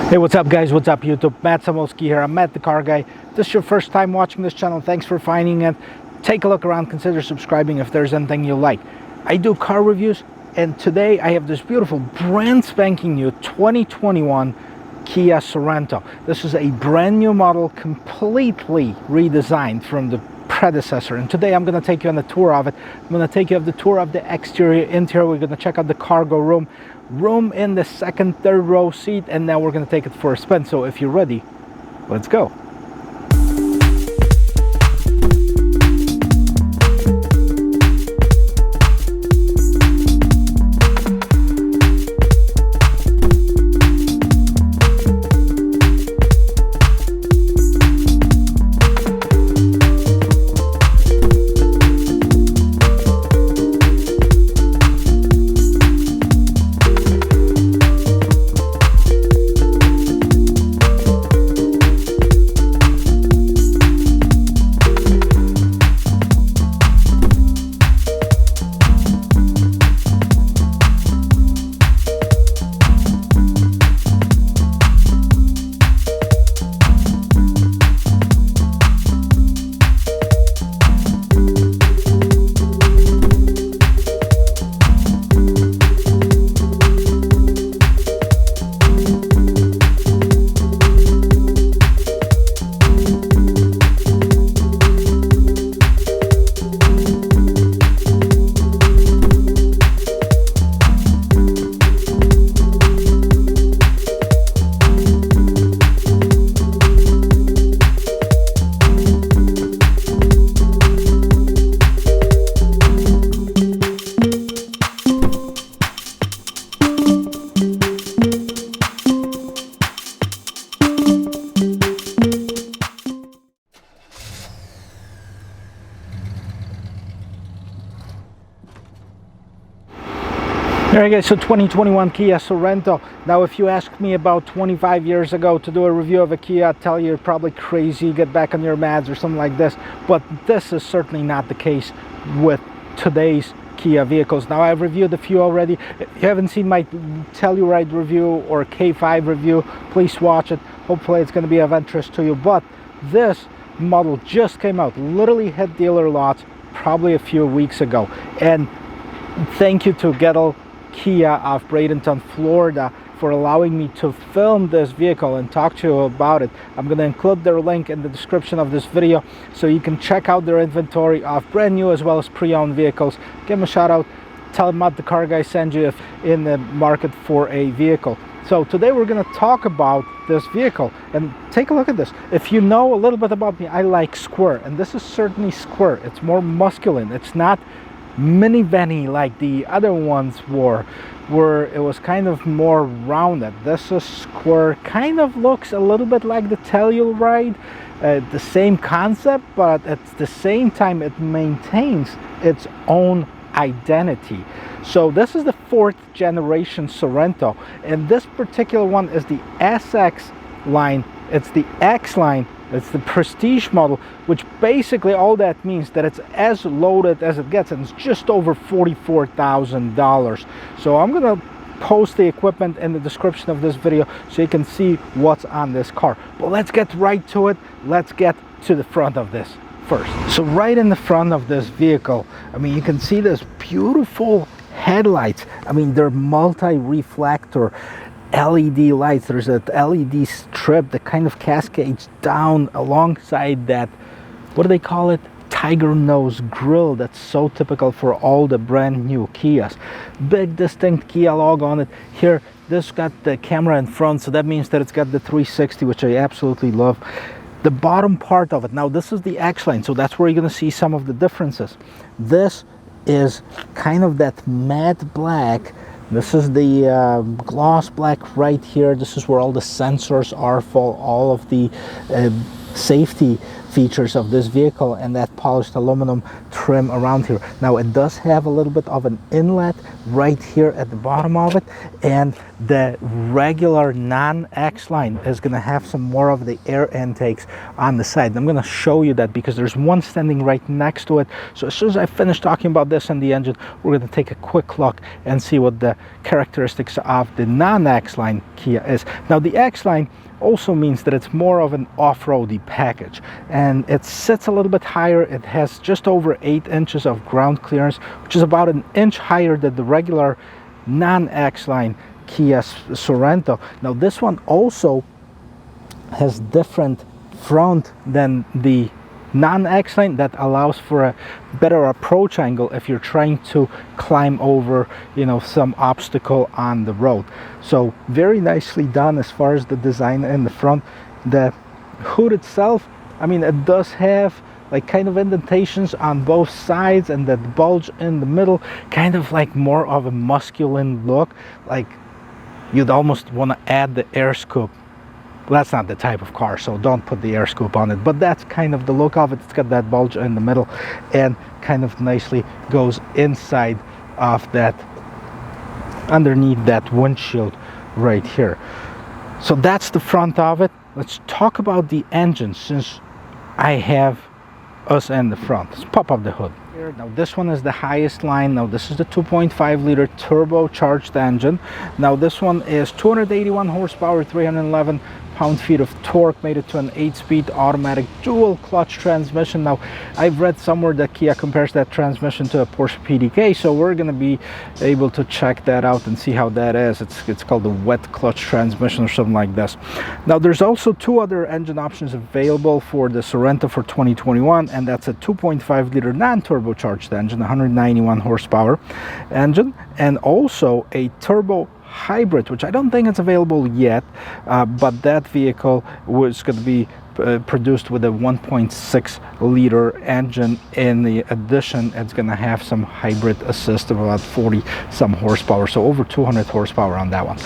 Hey, what's up guys, what's up YouTube? Matt Samolski here. I'm Matt the Car Guy. If this is your first time watching this channel, thanks for finding it. Take a look around, consider subscribing if there's anything you like. I do car reviews, and today I have this beautiful brand spanking new 2021 Kia Sorento. This is a brand new model, completely redesigned from the predecessor, and today I'm going to take you on a tour of it. I'm going to take you on the tour of the exterior, interior. We're going to check out the cargo room in the second, third row seat, and now we're going to take it for a spin. So if you're ready, let's go. Alright guys, so 2021 Kia Sorento. Now if you asked me about 25 years ago to do a review of a Kia, I'd tell you you're probably crazy, get back on your meds or something like this. But this is certainly not the case with today's Kia vehicles. Now I've reviewed a few already. If you haven't seen my Telluride review or K5 review, please watch it. Hopefully it's going to be of interest to you. But this model just came out, literally hit dealer lots probably a few weeks ago. And thank you to Gettle Kia of Bradenton, Florida, for allowing me to film this vehicle and talk to you about it. I'm going to include their link in the description of this video so you can check out their inventory of brand new as well as pre-owned vehicles. Give them a shout out, tell them Matt the Car Guy sent you if in the market for a vehicle. So today we're going to talk about this vehicle, and take a look at this. If you know a little bit about me, I like square, and this is certainly square. It's more masculine. It's not minivan-y like the other ones were, where it was kind of more rounded. This is square, kind of looks a little bit like the Telluride, the same concept, but at the same time it maintains its own identity. So this is the 4th generation Sorento, and this particular one is the SX line. It's the X line. It's the prestige model, which basically all that means that it's as loaded as it gets, and it's just over $44,000. So I'm gonna post the equipment in the description of this video so you can see what's on this car. But let's get right to it. Let's get to the front of this first. So right in the front of this vehicle, I mean, you can see this beautiful headlights. I mean, they're multi-reflector LED lights. There's that LED strip that kind of cascades down alongside that, what do they call it, tiger nose grille that's so typical for all the brand new Kias. Big distinct Kia logo on it. Here, this got the camera in front, so that means that it's got the 360, which I absolutely love. The bottom part of it, now this is the X line, so that's where you're going to see some of the differences. This is kind of that matte black. This is the gloss black right here. This is where all the sensors are for all of the safety features of this vehicle and that polished aluminum trim around here. Now it does have a little bit of an inlet right here at the bottom of it, and the regular non-X line is going to have some more of the air intakes on the side. I'm going to show you that because there's one standing right next to it. So as soon as I finish talking about this and the engine, we're going to take a quick look and see what the characteristics of the non-X line Kia is. Now the X line also means that it's more of an off-roady package, and it sits a little bit higher. It has just over 8 inches of ground clearance, which is about an inch higher than the regular non-X line Kia Sorento. Now this one also has different front than the non-X line that allows for a better approach angle if you're trying to climb over, you know, some obstacle on the road. So very nicely done as far as the design in the front. The hood itself, I mean, it does have like kind of indentations on both sides, and that bulge in the middle, kind of like more of a masculine look, like you'd almost want to add the air scoop. Well, that's not the type of car, so don't put the air scoop on it, but that's kind of the look of it. It's got that bulge in the middle and kind of nicely goes inside of that, underneath that windshield right here. So that's the front of it. Let's talk about the engine, since I have us in the front. Let's pop up the hood. Now this one is the highest line. Now this is the 2.5 liter turbocharged engine. Now this one is 281 horsepower, 311 pound-feet of torque, made it to an 8-speed automatic dual clutch transmission. Now I've read somewhere that Kia compares that transmission to a Porsche PDK, so we're going to be able to check that out and see how that is. It's called the wet clutch transmission or something like this. Now there's also 2 other engine options available for the Sorento for 2021, and that's a 2.5 liter non-turbocharged engine, 191 horsepower engine, and also a turbo hybrid, which I don't think it's available yet, but that vehicle was going to be produced with a 1.6 liter engine. In the addition, it's going to have some hybrid assist of about 40 some horsepower, so over 200 horsepower on that one.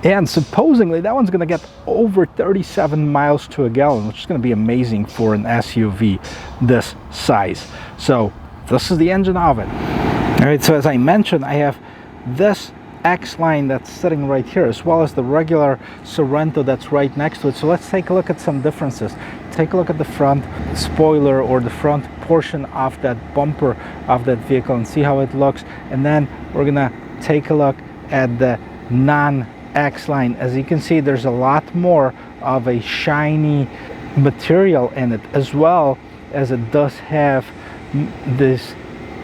And supposedly that one's going to get over 37 miles to a gallon, which is going to be amazing for an SUV this size. So this is the engine of it. All right, so as I mentioned, I have this X line that's sitting right here, as well as the regular Sorento that's right next to it. So let's take a look at some differences. Take a look at the front spoiler, or the front portion of that bumper of that vehicle, and see how it looks. And then we're gonna take a look at the non-X line. As you can see, there's a lot more of a shiny material in it, as well as it does have this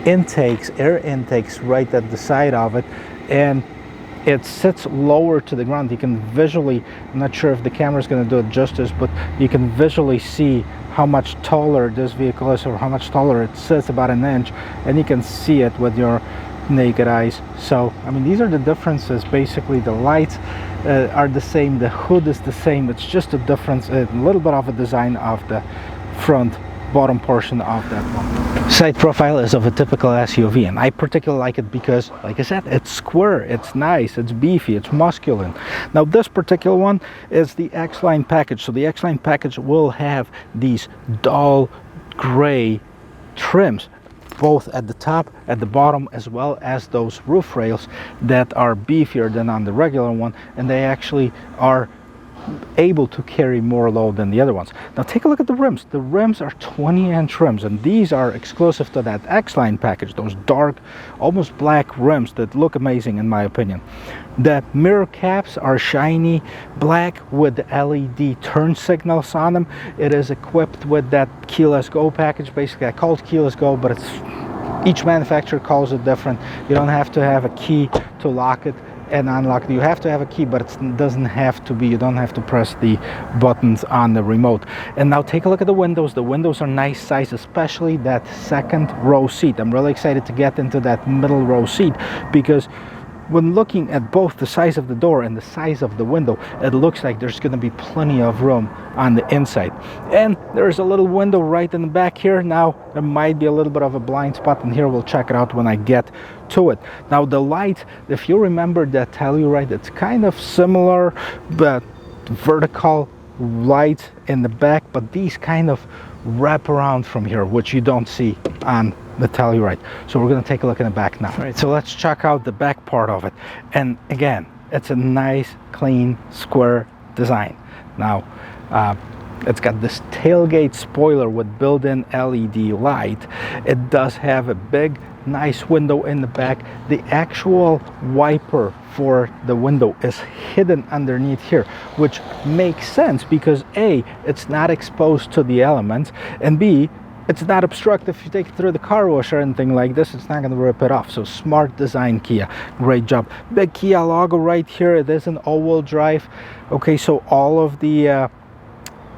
intakes, air intakes right at the side of it, and it sits lower to the ground. You can visually, I'm not sure if the camera is going to do it justice, but you can visually see how much taller this vehicle is, or how much taller it sits, about an inch, and you can see it with your naked eyes. So I mean, these are the differences. Basically the lights are the same, the hood is the same, it's just a difference, a little bit of a design of the front bottom portion of that one. Side profile is of a typical SUV, and I particularly like it because, like I said, it's square, it's nice, it's beefy, it's masculine. Now this particular one is the X-Line package. So the X-Line package will have these dull gray trims, both at the top, at the bottom, as well as those roof rails that are beefier than on the regular one, and they actually are able to carry more load than the other ones. Now take a look at the rims. The rims are 20-inch rims, and these are exclusive to that X-Line package, those dark, almost black rims that look amazing in my opinion. The mirror caps are shiny black with LED turn signals on them. It is equipped with that keyless go package. Basically, I call it keyless go, but it's, each manufacturer calls it different. You don't have to have a key to lock it and unlock. You have to have a key, but it doesn't have to be, you don't have to press the buttons on the remote. And now take a look at the windows. The windows are nice size, especially that second row seat. I'm really excited to get into that middle row seat, because when looking at both the size of the door and the size of the window, it looks like there's going to be plenty of room on the inside. And there's a little window right in the back here. Now there might be a little bit of a blind spot in here. We'll check it out when I get to it. Now the light, if you remember that Telluride, it's kind of similar, but vertical lights in the back, but these kind of wrap around from here, which you don't see on the Telluride. So we're going to take a look in the back now. All right, so let's check out the back part of it. And again, it's a nice, clean, square design. Now, it's got this tailgate spoiler with built-in LED light. It does have a big, nice window in the back. The actual wiper for the window is hidden underneath here, which makes sense because A, it's not exposed to the elements, and B, it's not obstructive. If you take it through the car wash or anything like this, it's not going to rip it off. So smart design, Kia. Great job. Big Kia logo right here. It is an all-wheel drive. Okay, so all of the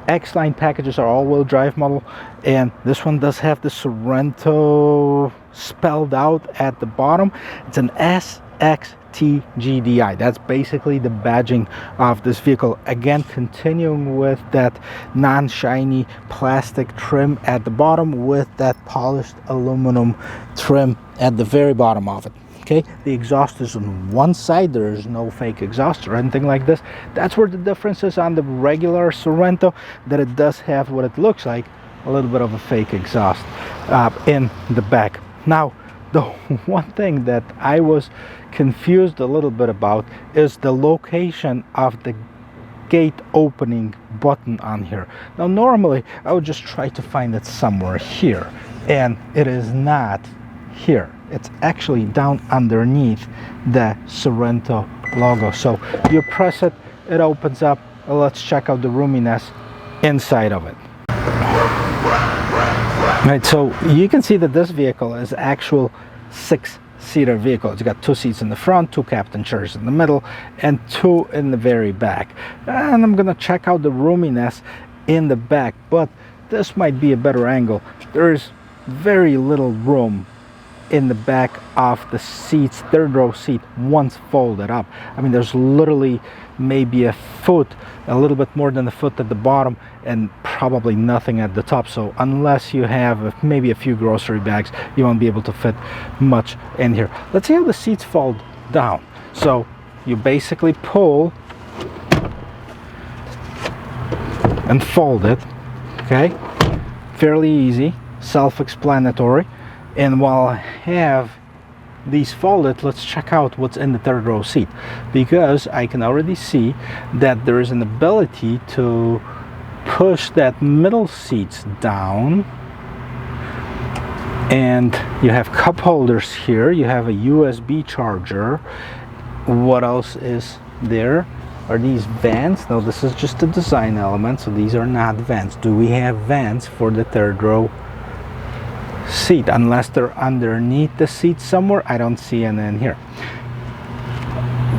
X-Line packages are all-wheel drive model, and this one does have the Sorento spelled out at the bottom. It's an SXT-GDI. That's basically the badging of this vehicle. Again, continuing with that non-shiny plastic trim at the bottom with that polished aluminum trim at the very bottom of it. Okay, the exhaust is on one side. There is no fake exhaust or anything like this. That's where the difference is on the regular Sorento, that it does have what it looks like, a little bit of a fake exhaust in the back. Now, the one thing that I was confused a little bit about is the location of the gate opening button on here. Now, normally I would just try to find it somewhere here, and it is not here. It's actually down underneath the Sorento logo. So you press it, it opens up. Let's check out the roominess inside of it. Right, so you can see that this vehicle is actual 6-seater vehicle. It's got 2 seats in the front, 2 captain chairs in the middle, and 2 in the very back. And I'm gonna check out the roominess in the back, but this might be a better angle. There is very little room in the back of the seats, third row seat, once folded up. I mean, there's literally maybe a foot, a little bit more than a foot at the bottom, and probably nothing at the top. So unless you have maybe a few grocery bags, you won't be able to fit much in here. Let's see how the seats fold down. So you basically pull and fold it. Okay, fairly easy, self-explanatory. And while I have these folded, let's check out what's in the third row seat, because I can already see that there is an ability to push that middle seats down, and you have cup holders here, you have a USB charger. What else is there? Are these vents? No, this is just a design element, so these are not vents. Do we have vents for the third row seat? Unless they're underneath the seat somewhere, I don't see any in here.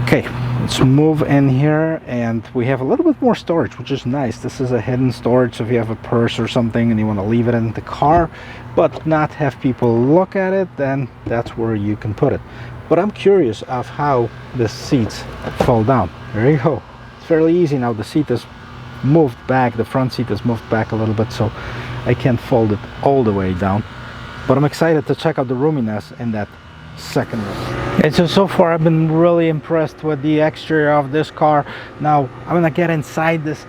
Okay, let's move in here, and we have a little bit more storage, which is nice. This is a hidden storage, so if you have a purse or something and you want to leave it in the car but not have people look at it, then that's where you can put it. But I'm curious of how the seats fall down. There you go. It's fairly easy now. The seat is moved back, the front seat is moved back a little bit, so I can't fold it all the way down. But I'm excited to check out the roominess in that second row. And so far I've been really impressed with the exterior of this car. Now I'm gonna get inside this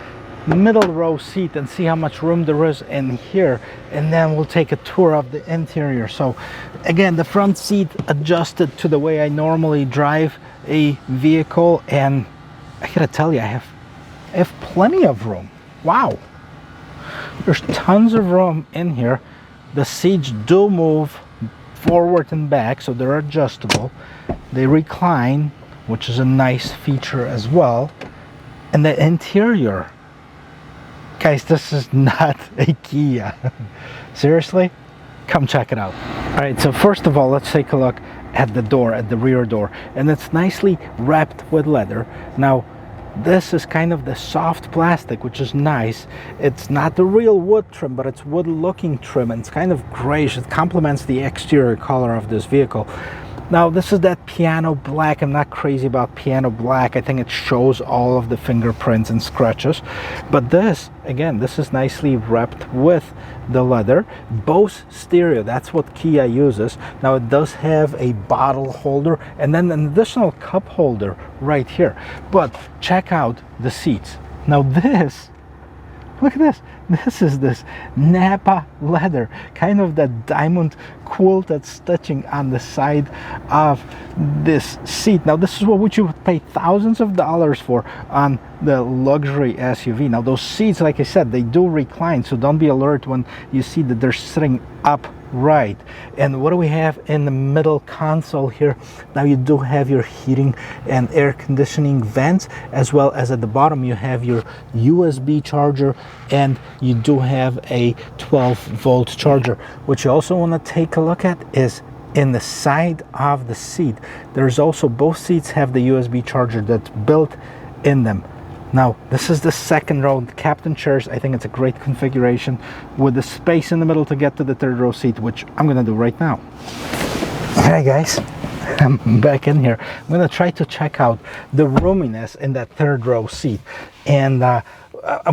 middle row seat and see how much room there is in here, and then we'll take a tour of the interior. So again, the front seat adjusted to the way I normally drive a vehicle, and I gotta tell you, I have plenty of room. Wow, there's tons of room in here. The seats do move forward and back, so they're adjustable. They recline, which is a nice feature as well. And the interior, guys, this is not a Kia. Seriously, come check it out. All right, so first of all, let's take a look at the door, at the rear door, and it's nicely wrapped with leather. Now this is kind of the soft plastic, which is nice. It's not the real wood trim, but it's wood looking trim, and it's kind of grayish. It complements the exterior color of this vehicle. Now this is that piano black. I'm not crazy about piano black. I think it shows all of the fingerprints and scratches. But this, again, this is nicely wrapped with the leather. Bose stereo, that's what Kia uses. Now it does have a bottle holder and then an additional cup holder right here. But check out the seats. Now this look at this. This is this Napa leather, kind of that diamond quilted stitching on the side of this seat. Now this is what you would pay thousands of dollars for on the luxury SUV. Now those seats, like I said, they do recline, so don't be alert when you see that they're sitting upright. And what do we have in the middle console here? Now you do have your heating and air conditioning vents, as well as at the bottom you have your USB charger, and you do have a 12-volt charger. What you also want to take a look at is in the side of the seat. There's also, both seats have the USB charger that's built in them. Now this is the second row, the captain chairs. I think it's a great configuration with the space in the middle to get to the third row seat, which I'm gonna do right now. Hey guys, I'm back in here. I'm gonna try to check out the roominess in that third row seat, and I'm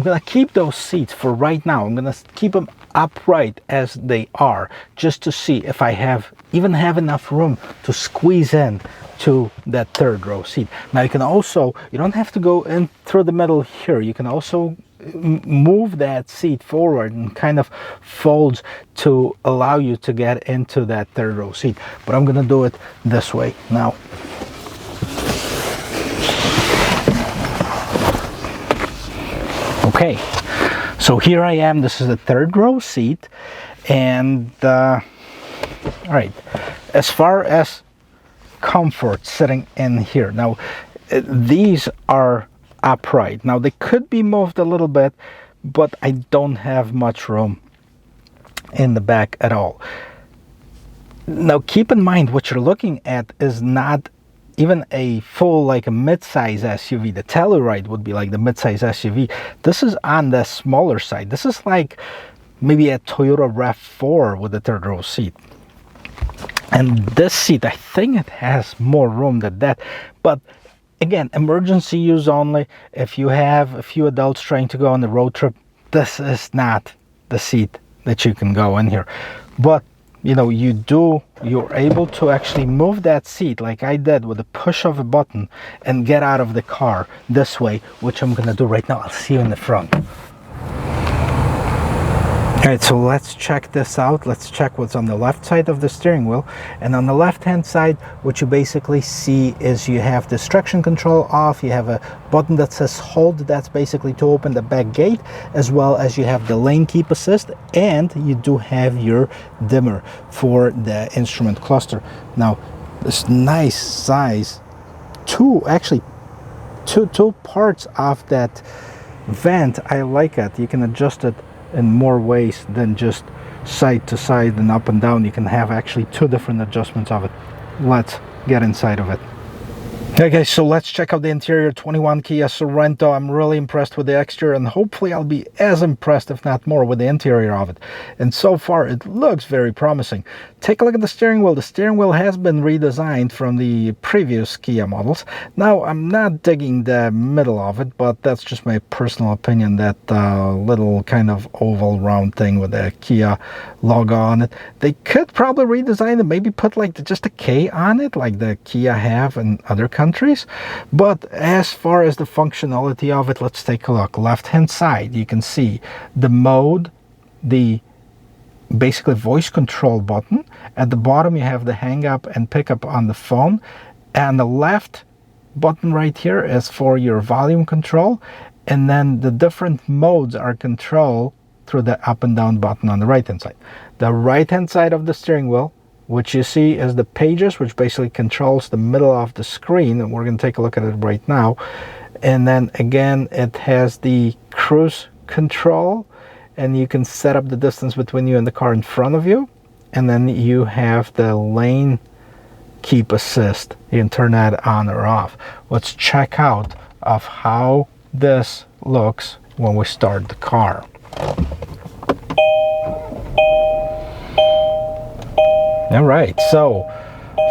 gonna keep those seats for right now. I'm gonna keep them upright as they are, just to see if I even have enough room to squeeze in to that third row seat. Now you can also, you don't have to go in through the middle here. You can also move that seat forward and kind of folds to allow you to get into that third row seat. But I'm gonna do it this way now. Okay, so here I am. This is the third row seat, and all right, as far as comfort sitting in here, now these are upright. Now they could be moved a little bit, but I don't have much room in the back at all. Now keep in mind, what you're looking at is not even a full, like a mid-size SUV. The Telluride would be like the mid-size SUV. This is on the smaller side. This is like maybe a Toyota RAV4 with a third row seat. And this seat, I think it has more room than that. But again, emergency use only. If you have a few adults trying to go on the road trip, this is not the seat that you can go in here. But you know, you're able to actually move that seat like I did with a push of a button and get out of the car this way, which I'm gonna do right now. I'll see you in the front. All right, so let's check this out. Let's check what's on the left side of the steering wheel. And on the left-hand side, what you basically see is you have the traction control off. You have a button that says hold. That's basically to open the back gate, as well as you have the lane keep assist, and you do have your dimmer for the instrument cluster. Now, this nice size, two parts of that vent. I like it. You can adjust it in more ways than just side to side and up and down. You can have actually two different adjustments of it. Let's get inside of it. Okay guys, so let's check out the interior 21 Kia Sorento. I'm really impressed with the exterior, and hopefully I'll be as impressed, if not more, with the interior of it. And so far it looks very promising. Take a look at the steering wheel. The steering wheel has been redesigned from the previous Kia models. Now I'm not digging the middle of it, but that's just my personal opinion. That little kind of oval round thing with the Kia logo on it, they could probably redesign it, maybe put like just a K on it like the Kia have in other countries. But as far as the functionality of it, let's take a look. Left hand side, you can see the mode, the basically voice control button. At the bottom you have the hang up and pick up on the phone, and the left button right here is for your volume control, and then the different modes are controlled through the up and down button on the right hand side. The right hand side of the steering wheel, which you see is the pages, which basically controls the middle of the screen, and we're going to take a look at it right now. And then again, it has the cruise control, and you can set up the distance between you and the car in front of you. And then you have the lane keep assist. You can turn that on or off. Let's check out of how this looks when we start the car. All right, so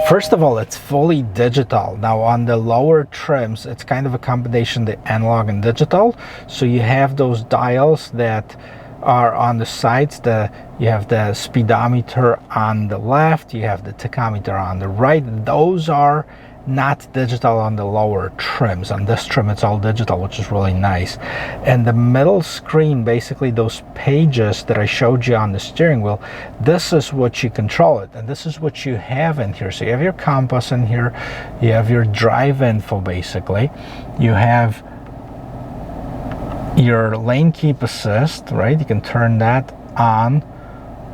first of all, it's fully digital. Now on the lower trims, it's kind of a combination, the analog and digital. So you have those dials that are on the sides. You have the speedometer on the left, you have the tachometer on the right. Those are not digital on the lower trims. On this trim it's all digital, which is really nice. And the middle screen, basically those pages that I showed you on the steering wheel, this is what you control it, and this is what you have in here. So you have your compass in here, you have your drive info, basically you have your lane keep assist, right? You can turn that on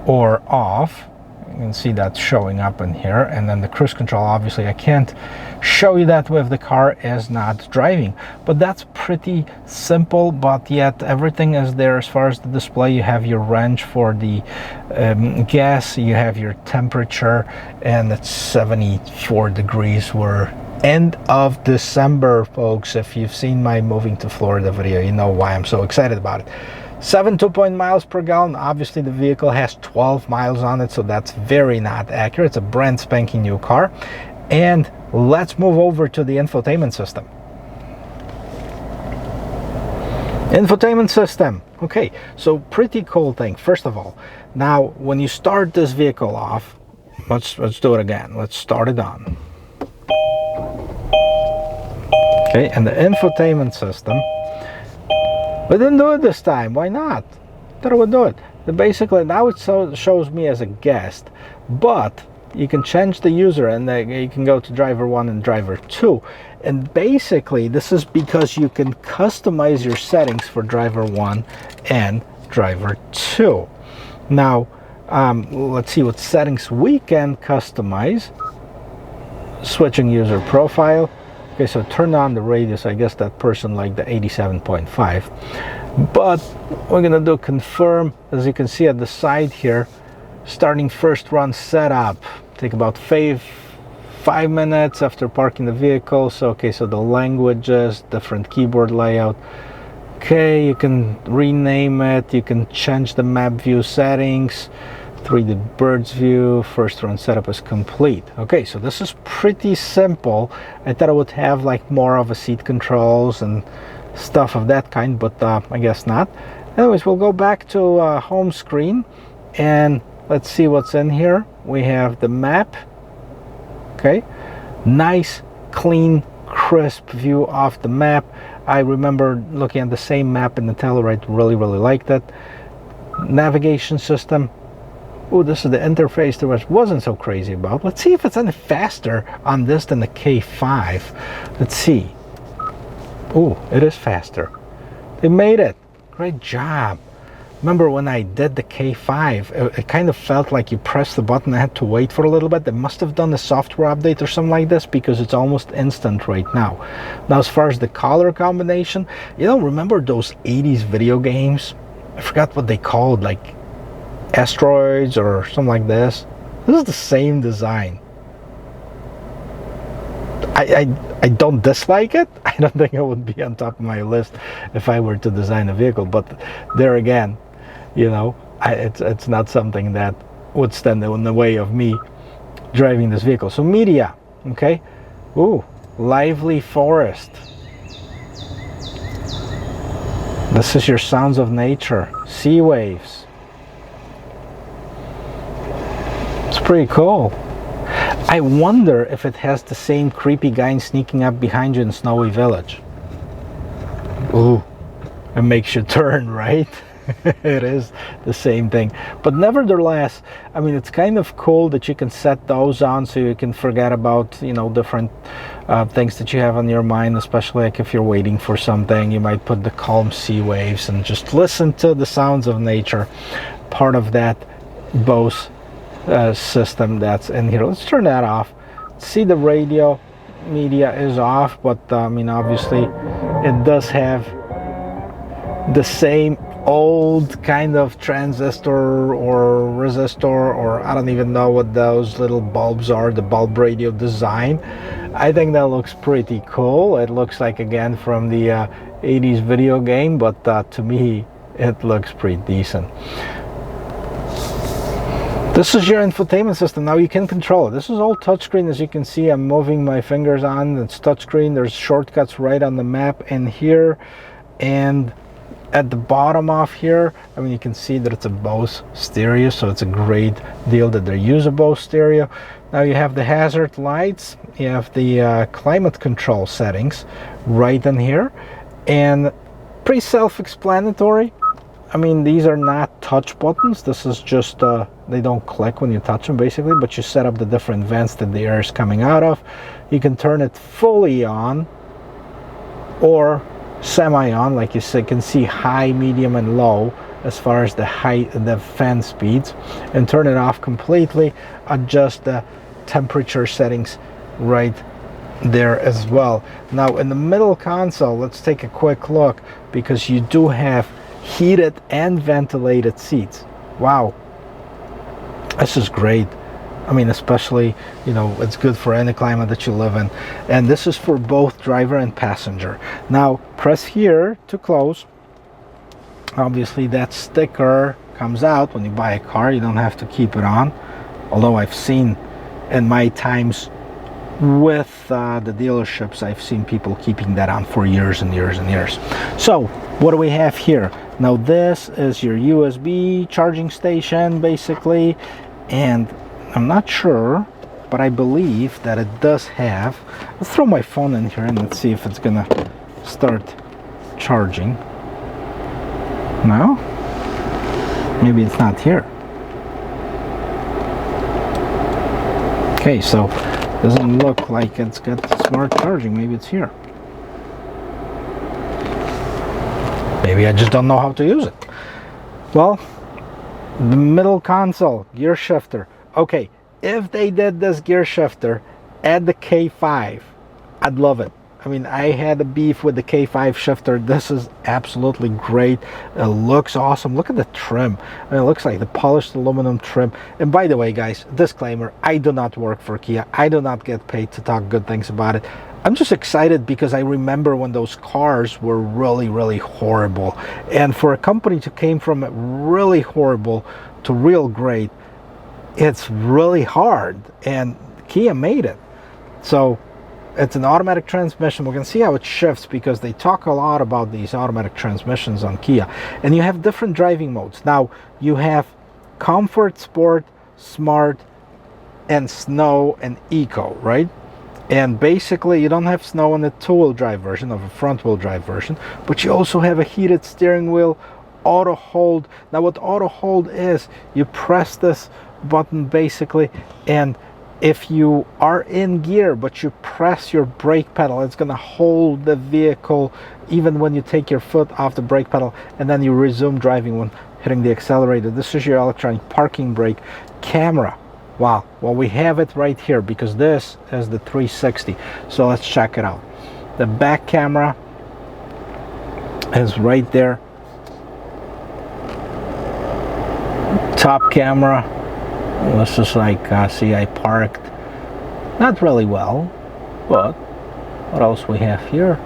or off. You can see that showing up in here. And then the cruise control, obviously I can't show you that with the car is not driving, but that's pretty simple. But yet everything is there as far as the display. You have your range for the gas, you have your temperature, and it's 74 degrees. We're end of December, folks. If you've seen my moving to Florida video, you know why I'm so excited about it. 7.2 miles per gallon. Obviously the vehicle has 12 miles on it, so that's very not accurate. It's a brand spanking new car. And let's move over to the infotainment system. Infotainment system. Okay, so pretty cool thing. First of all, now when you start this vehicle off, let's do it again. Let's start it on. Okay, and the infotainment system, we didn't do it this time. Why not? Thought I would do it. Basically, now it shows me as a guest, but you can change the user, and you can go to driver 1 and driver 2. And basically, this is because you can customize your settings for driver 1 and driver 2. Now, let's see what settings we can customize. Switching user profile. Okay, so turn on the radius. I guess that person liked the 87.5. But we're gonna do confirm. As you can see at the side here, starting first run setup. Take about 5 minutes after parking the vehicle. So okay, so the languages, different keyboard layout. Okay, you can rename it. You can change the map view settings. 3D bird's view. First run setup is complete. Okay, so this is pretty simple. I thought I would have like more of a seat controls and stuff of that kind, but I guess not. Anyways, we'll go back to home screen and let's see what's in here. We have the map. Okay, nice, clean, crisp view of the map. I remember looking at the same map in the Telluride. Really liked it. Navigation system. Oh, this is the interface that wasn't so crazy about. Let's see if it's any faster on this than the K5. Let's see. Oh, it is faster. They made it. Great job. Remember when I did the K5, it kind of felt like you pressed the button and had to wait for a little bit. They must have done a software update or something like this, because it's almost instant right now. Now, as far as the color combination, you know, remember those 80s video games? I forgot what they called, like Asteroids or something like this. This is the same design. I don't dislike it. I don't think it would be on top of my list if I were to design a vehicle, but there again, you know, it's not something that would stand in the way of me driving this vehicle. So media, okay. Ooh, lively forest. This is your sounds of nature, sea waves. It's pretty cool. I wonder if it has the same creepy guy sneaking up behind you in Snowy Village. Ooh, it makes you turn, right? It is the same thing. But nevertheless, I mean, it's kind of cool that you can set those on so you can forget about, you know, different things that you have on your mind, especially like if you're waiting for something. You might put the calm sea waves and just listen to the sounds of nature. Part of that Bose system that's in here. Let's turn that off. See, the radio media is off, but I mean, obviously it does have the same old kind of transistor or resistor, or I don't even know what those little bulbs are, the bulb radio design. I think that looks pretty cool. It looks like, again, from the 80s video game, but to me it looks pretty decent. This is your infotainment system. Now you can control it. This is all touchscreen. As you can see, I'm moving my fingers on. It's touchscreen. There's shortcuts right on the map in here, and At the bottom off here, I mean, you can see that it's a Bose stereo, so it's a great deal that they use a Bose stereo. Now you have the hazard lights, you have the climate control settings right in here, and pretty self-explanatory. I mean, these are not touch buttons. This is just, they don't click when you touch them basically, but you set up the different vents that the air is coming out of. You can turn it fully on or semi-on, like you can see high, medium, and low as far as the height and the fan speeds, and turn it off completely. Adjust the temperature settings right there as well. Now in the middle console, let's take a quick look, because you do have heated and ventilated seats. Wow, this is great. I mean, especially, you know, it's good for any climate that you live in. And this is for both driver and passenger. Now press here to close. Obviously that sticker comes out when you buy a car. You don't have to keep it on, although I've seen in my times with the dealerships, I've seen people keeping that on for years and years and years. So what do we have here? Now this is your USB charging station basically, and I'm not sure, but I believe that it does have, let's throw my phone in here and let's see if it's gonna start charging. No? Maybe it's not here. Okay, so doesn't look like it's got smart charging. Maybe it's here. Maybe I just don't know how to use it. Well, the middle console, gear shifter. Okay, if they did this gear shifter at the K5, I'd love it. I mean, I had a beef with the K5 shifter. This is absolutely great. It looks awesome. Look at the trim. I mean, it looks like the polished aluminum trim. And by the way, guys, disclaimer, I do not work for Kia. I do not get paid to talk good things about it. I'm just excited because I remember when those cars were really, really horrible. And for a company to came from really horrible to real great, it's really hard. And Kia made it. So it's an automatic transmission. We're going to see how it shifts, because they talk a lot about these automatic transmissions on Kia. And you have different driving modes. Now you have comfort, sport, smart, and snow and eco, right? And basically you don't have snow in the two-wheel drive version, of a front-wheel drive version, but you also have a heated steering wheel, auto hold. Now what auto hold is, you press this button basically, and if you are in gear but you press your brake pedal, it's going to hold the vehicle even when you take your foot off the brake pedal, and then you resume driving when hitting the accelerator. This is your electronic parking brake. Camera, wow, well, we have it right here because this is the 360. So let's check it out. The back camera is right there. Top camera, let's just like see, I parked not really well, but what else we have here?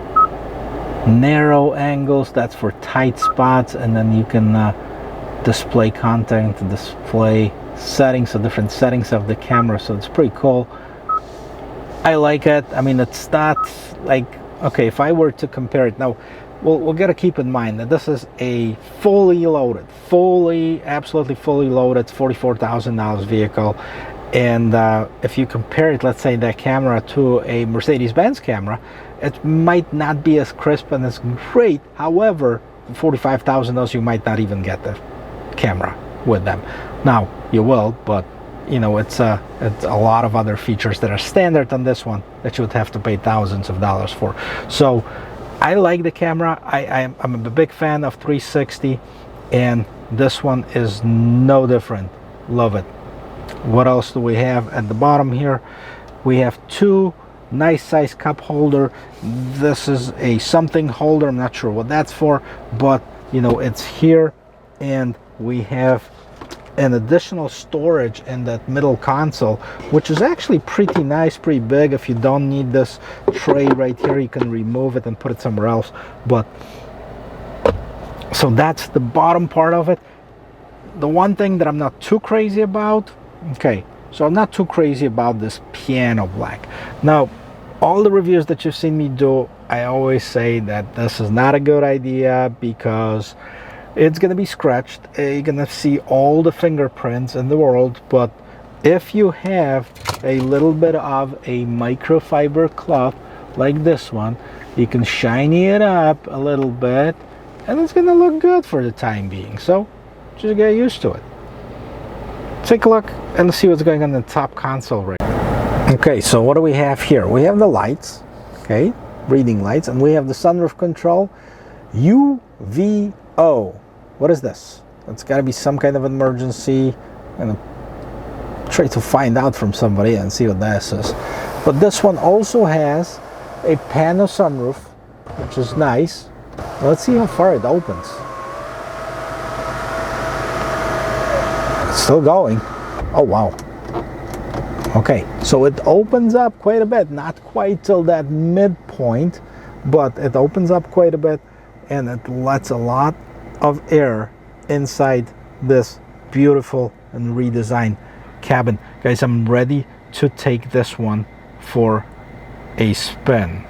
Narrow angles, that's for tight spots, and then you can display content, display settings, so different settings of the camera. So it's pretty cool. I like it. I mean, it's not like, okay, if I were to compare it now, we'll got to keep in mind that this is a fully loaded, absolutely fully loaded $44,000 vehicle. And if you compare it, let's say that camera to a Mercedes-Benz camera, it might not be as crisp and as great. However, $45,000, you might not even get the camera with them. Now you will, but you know, it's a lot of other features that are standard on this one that you would have to pay thousands of dollars for. So I like the camera. I'm a big fan of 360, and this one is no different. Love it. What else do we have at the bottom here? We have two nice size cup holder. This is a something holder. I'm not sure what that's for, but you know, it's here, and we have an additional storage in that middle console, which is actually pretty nice, pretty big. If you don't need this tray right here, you can remove it and put it somewhere else. But so that's the bottom part of it. The one thing that I'm not too crazy about, okay, so I'm not too crazy about this piano black. Now all the reviews that you've seen me do, I always say that this is not a good idea because it's going to be scratched. You're going to see all the fingerprints in the world. But if you have a little bit of a microfiber cloth like this one, you can shiny it up a little bit and it's going to look good for the time being. So just get used to it. Take a look and see what's going on in the top console right now. Okay, so what do we have here? We have the lights, okay, reading lights, and we have the sunroof control, UVO. What is this? It's got to be some kind of emergency. I'm going to try to find out from somebody and see what this is. But this one also has a panel sunroof, which is nice. Let's see how far it opens. It's still going. Oh, wow. Okay, so it opens up quite a bit, not quite till that midpoint, but it opens up quite a bit and it lets a lot of air inside this beautiful and redesigned cabin. Guys, I'm ready to take this one for a spin.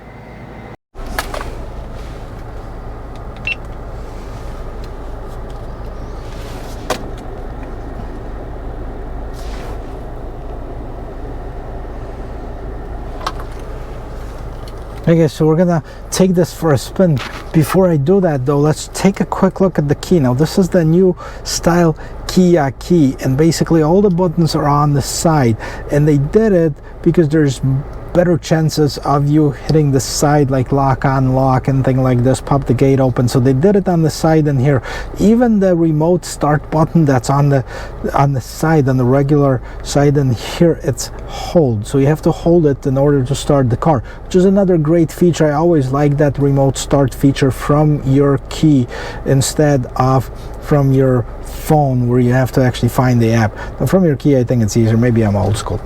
Okay, so we're gonna take this for a spin. Before I do that though, let's take a quick look at the key. Now this is the new style Kia key, and basically all the buttons are on the side, and they did it because there's better chances of you hitting the side, like lock on lock and thing like this, pop the gate open. So they did it on the side and here. Even the remote start button that's on the side, on the regular side, and here it's hold, so you have to hold it in order to start the car, which is another great feature. I always like that remote start feature from your key instead of from your phone where you have to actually find the app. Now from your key I think it's easier. Maybe I'm old school.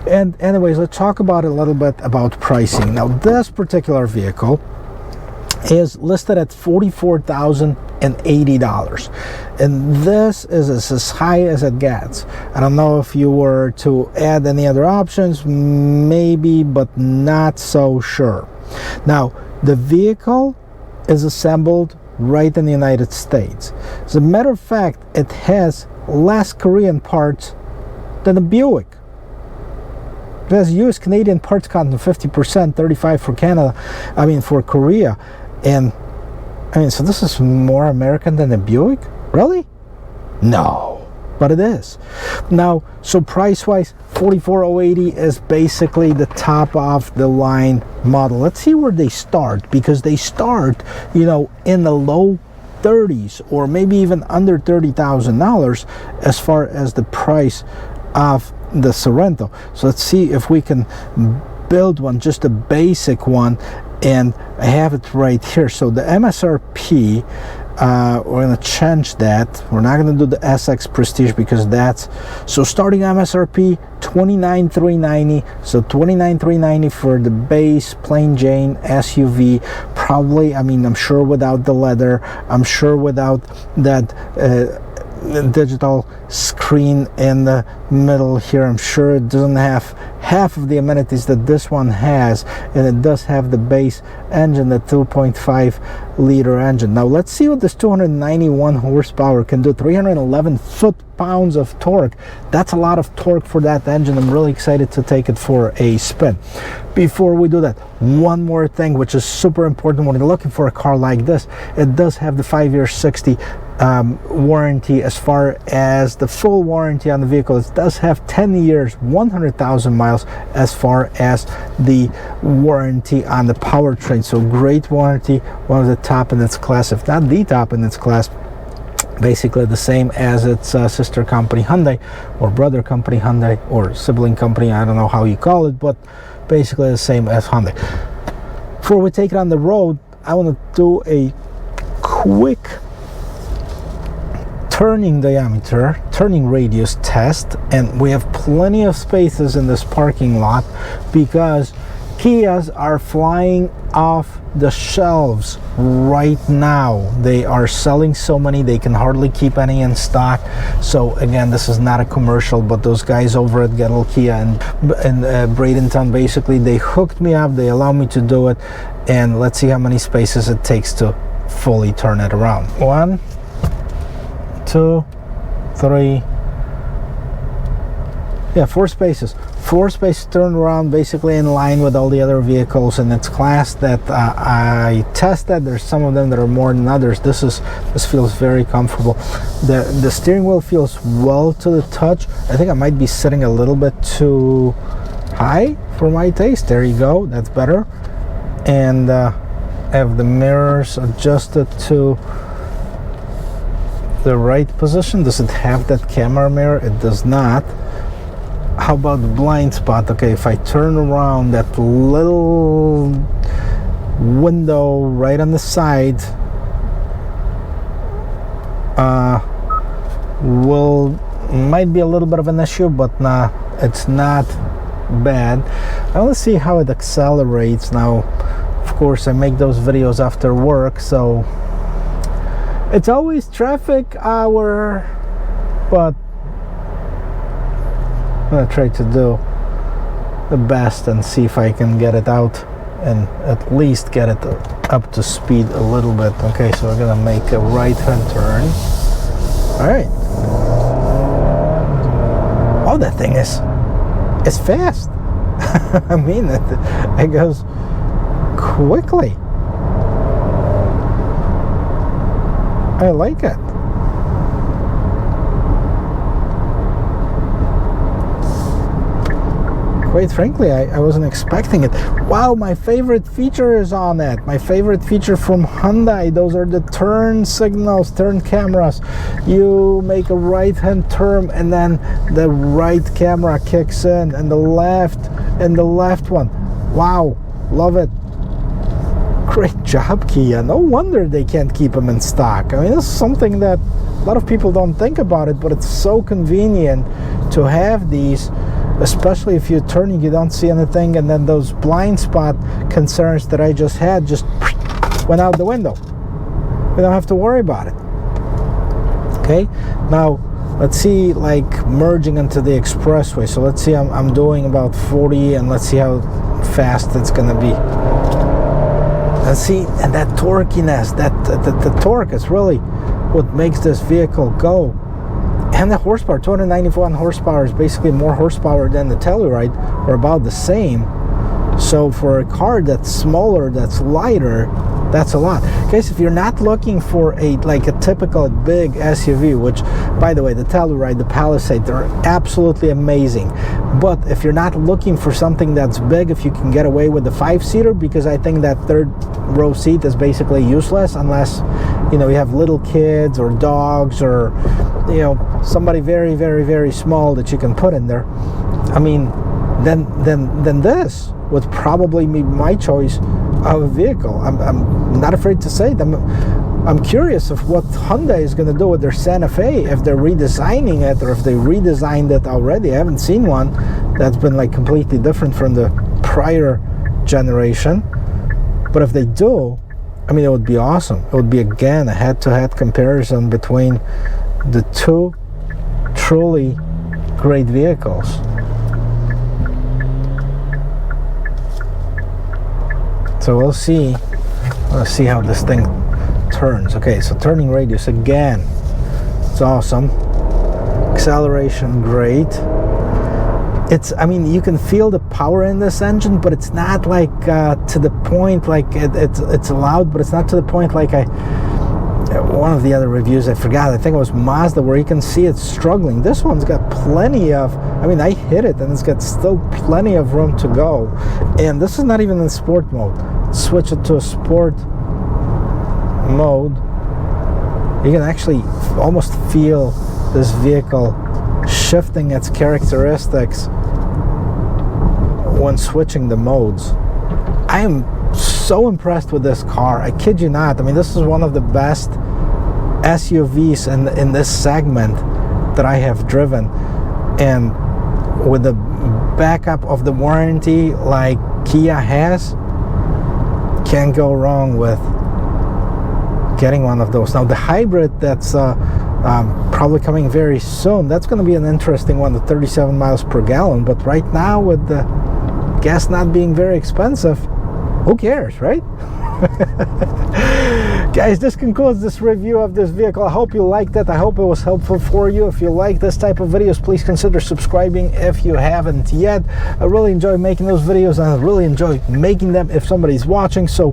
And anyways, let's talk about a little bit about pricing. Now this particular vehicle is listed at $44,080, and this is as high as it gets. I don't know if you were to add any other options, maybe, but not so sure. Now the vehicle is assembled right in the United States. As a matter of fact, it has less Korean parts than a Buick. It has US Canadian parts content 50%, 35% for Canada, I mean for Korea. And I mean, so this is more American than a Buick? Really? No, but it is. Now, so price-wise, $44,080 is basically the top of the line model. Let's see where they start, because they start, you know, in the low 30s or maybe even under $30,000 as far as the price of the Sorento. So let's see if we can build one, just a basic one, and I have it right here. So the MSRP, we're going to change that. We're not going to do the SX Prestige because that's, so starting MSRP $29,390. So $29,390 for the base plain Jane SUV. Probably, I mean, I'm sure without the leather, I'm sure without that digital screen in the middle here. I'm sure it doesn't have half of the amenities that this one has, and it does have the base engine, the 2.5 liter engine. Now let's see what this 291 horsepower can do. 311 foot-pounds of torque. That's a lot of torque for that engine. I'm really excited to take it for a spin. Before we do that, one more thing which is super important when you're looking for a car like this. It does have the 5-year 60 warranty. As far as the full warranty on the vehicle, it does have 10 years 100,000 miles as far as the warranty on the powertrain. So great warranty, one of the top in its class, if not the top in its class. Basically the same as its sister company Hyundai, or brother company Hyundai, or sibling company, I don't know how you call it, but basically the same as Hyundai. Before we take it on the road, I want to do a quick turning diameter, turning radius test, and we have plenty of spaces in this parking lot because Kias are flying off the shelves right now. They are selling so many, they can hardly keep any in stock. So again, this is not a commercial, but those guys over at Gettle Kia in Bradenton, basically, they hooked me up, they allow me to do it, and let's see how many spaces it takes to fully turn it around. 1, 2, 3, yeah, 4 spaces. 4 spaces turned around, basically in line with all the other vehicles in its class that I tested. There's some of them that are more than others. This feels very comfortable. The steering wheel feels well to the touch. I think I might be sitting a little bit too high for my taste. There you go, that's better. And I have the mirrors adjusted to the right position. Does it have that camera mirror? It does not. How about the blind spot? Okay, if I turn around, that little window right on the side might be a little bit of an issue, but nah, it's not bad. Now let's see how it accelerates. Now, of course, I make those videos after work, so it's always traffic hour, but I'm gonna try to do the best and see if I can get it out and at least get it up to speed a little bit. Okay, so we're gonna make a right-hand turn. All right. Oh, that thing is fast. I mean, it goes quickly. I like it. Quite frankly, I wasn't expecting it. Wow, my favorite feature is on it. My favorite feature from Hyundai. Those are the turn signals, turn cameras. You make a right-hand turn and then the right camera kicks in, and the left one. Wow, love it. Great job, Kia. No wonder they can't keep them in stock. I mean, this is something that a lot of people don't think about it, but it's so convenient to have these, especially if you're turning, you don't see anything, and then those blind spot concerns that I just had just went out the window. We don't have to worry about it. Okay, now let's see, like merging into the expressway. So let's see, I'm doing about 40, and let's see how fast it's gonna be. And see, and that torquiness, the torque is really what makes this vehicle go. And the horsepower, 291 horsepower, is basically more horsepower than the Telluride, or about the same. So for a car that's smaller, that's lighter, that's a lot. Guys, if you're not looking for a typical big SUV, which, by the way, the Telluride, the Palisade, they're absolutely amazing. But if you're not looking for something that's big, if you can get away with the 5-seater, because I think that third row seat is basically useless unless, you know, you have little kids or dogs or, you know, somebody very, very, very small that you can put in there. I mean, then this would probably be my choice of a vehicle. I'm not afraid to say it. I'm curious of what Hyundai is going to do with their Santa Fe, if they're redesigning it or if they redesigned it already. I haven't seen one that's been like completely different from the prior generation. But if they do, I mean, it would be awesome. It would be, again, a head-to-head comparison between the two truly great vehicles. So we'll see. Let's see how this thing turns. Okay, so turning radius again. It's awesome. Acceleration, great. I mean, you can feel the power in this engine, but it's not like to the point, like it's loud, but it's not to the point like one of the other reviews, I forgot, I think it was Mazda, where you can see it's struggling. This one's got plenty of, I mean, I hit it and it's got still plenty of room to go. And this is not even in sport mode. Switch it to a sport mode. You can actually almost feel this vehicle shifting its characteristics when switching the modes. I am so impressed with this car. I kid you not. I mean, this is one of the best SUVs in this segment that I have driven, and with the backup of the warranty like Kia has, can't go wrong with getting one of those. Now the hybrid that's probably coming very soon, that's going to be an interesting one, the 37 miles per gallon. But right now, with the gas not being very expensive, who cares, right? Guys, this concludes this review of this vehicle. I hope you liked it. I hope it was helpful for you. If you like this type of videos, please consider subscribing if you haven't yet. I really enjoy making those videos, and I really enjoy making them if somebody's watching. So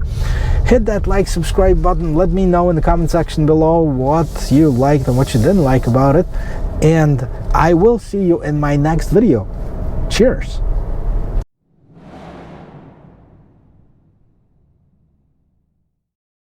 hit that like, subscribe button. Let me know in the comment section below what you liked and what you didn't like about it. And I will see you in my next video. Cheers.